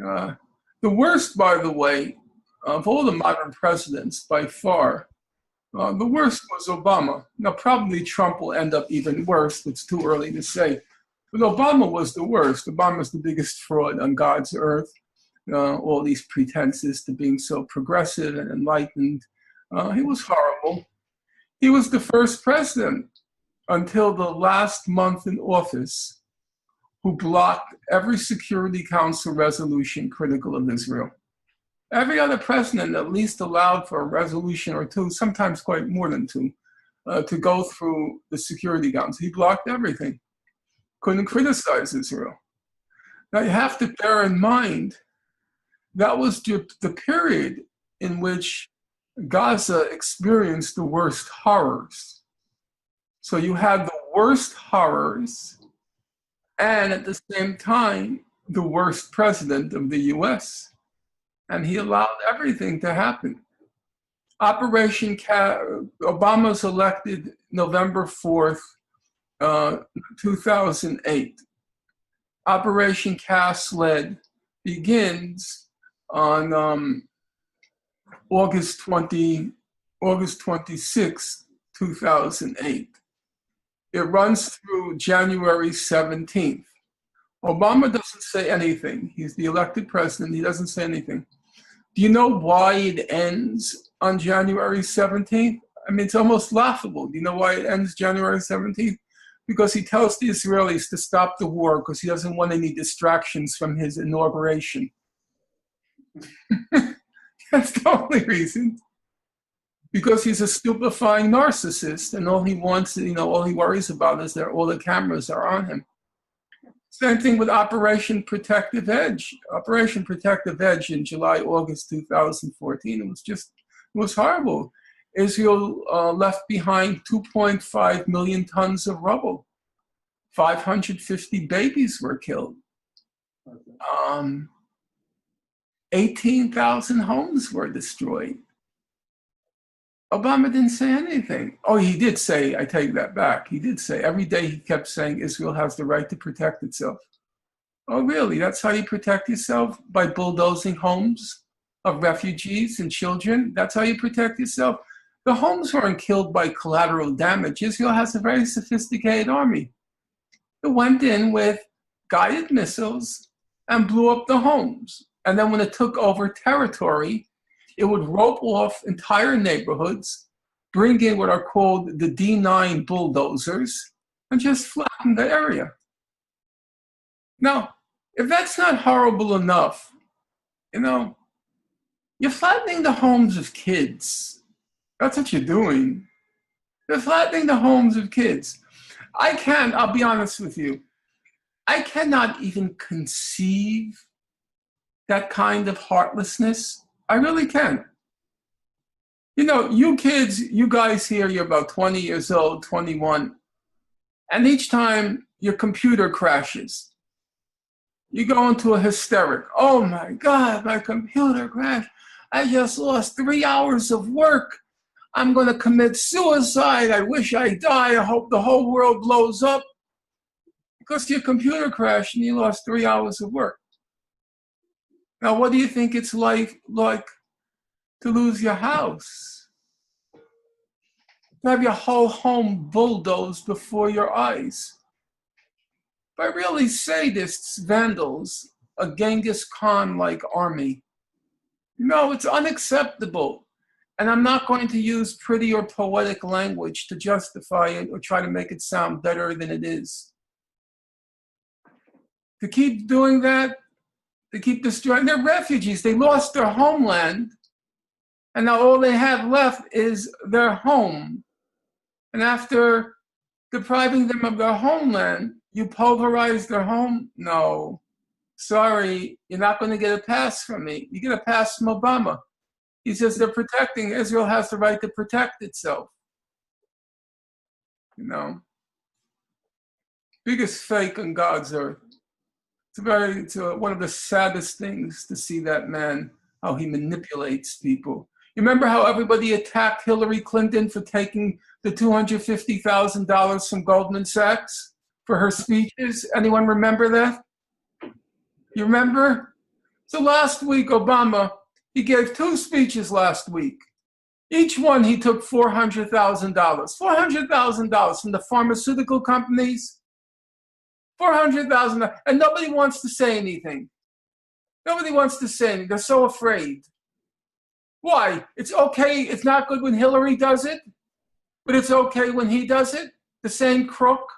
Uh, the worst, by the way, of all the modern presidents, by far, the worst was Obama. Now, probably Trump will end up even worse. It's too early to say. But Obama was the worst. Obama's the biggest fraud on God's earth. All these pretenses to being so progressive and enlightened. He was horrible. He was the first president until the last month in office who blocked every Security Council resolution critical of Israel. Every other president at least allowed for a resolution or two, sometimes quite more than two, to go through the Security Council. He blocked everything, couldn't criticize Israel. Now you have to bear in mind that was the period in which Gaza experienced the worst horrors. So you had the worst horrors and at the same time, the worst president of the US. And he allowed everything to happen. Obama's elected November 4th, 2008. Operation Cast Lead begins on August 26th, 2008. It runs through January 17th. Obama doesn't say anything. He's the elected president. He doesn't say anything. Do you know why it ends on January 17th? I mean, it's almost laughable. Do you know why it ends January 17th? Because he tells the Israelis to stop the war because he doesn't want any distractions from his inauguration. That's the only reason. Because he's a stupefying narcissist, and all he wants, all he worries about is that all the cameras are on him. Same thing with Operation Protective Edge. Operation Protective Edge in July, August 2014, it was horrible. Israel left behind 2.5 million tons of rubble. 550 babies were killed. 18,000 homes were destroyed. Obama didn't say anything. Oh, he did say, I take that back. He did say, every day he kept saying Israel has the right to protect itself. Oh, really? That's how you protect yourself? By bulldozing homes of refugees and children? That's how you protect yourself? The homes weren't killed by collateral damage. Israel has a very sophisticated army. It went in with guided missiles and blew up the homes. And then when it took over territory, it would rope off entire neighborhoods, bring in what are called the D9 bulldozers, and just flatten the area. Now, if that's not horrible enough, you're flattening the homes of kids. That's what you're doing. You're flattening the homes of kids. I'll be honest with you, I cannot even conceive that kind of heartlessness. I really can. You kids, you guys here, you're about 20 years old, 21, and each time your computer crashes, you go into a hysteric. Oh my God, my computer crashed. I just lost 3 hours of work. I'm going to commit suicide. I wish I die. I hope the whole world blows up. Because your computer crashed and you lost 3 hours of work. Now, what do you think it's like to lose your house? To have your whole home bulldozed before your eyes? By really sadists, vandals, a Genghis Khan-like army. No, it's unacceptable. And I'm not going to use pretty or poetic language to justify it or try to make it sound better than it is. To keep doing that, to keep destroying, they're refugees. They lost their homeland, and now all they have left is their home. And after depriving them of their homeland, you pulverize their home? No. Sorry, you're not going to get a pass from me. You get a pass from Obama. He says Israel has the right to protect itself. Biggest fake on God's earth. It's one of the saddest things to see that man, how he manipulates people. You remember how everybody attacked Hillary Clinton for taking the $250,000 from Goldman Sachs for her speeches? Anyone remember that? You remember? So last week, Obama, he gave 2 speeches last week. Each one he took $400,000. $400,000 from the pharmaceutical companies. $400,000, and nobody wants to say anything. Nobody wants to say anything. They're so afraid. Why? It's okay. It's not good when Hillary does it, but it's okay when he does it. The same crook.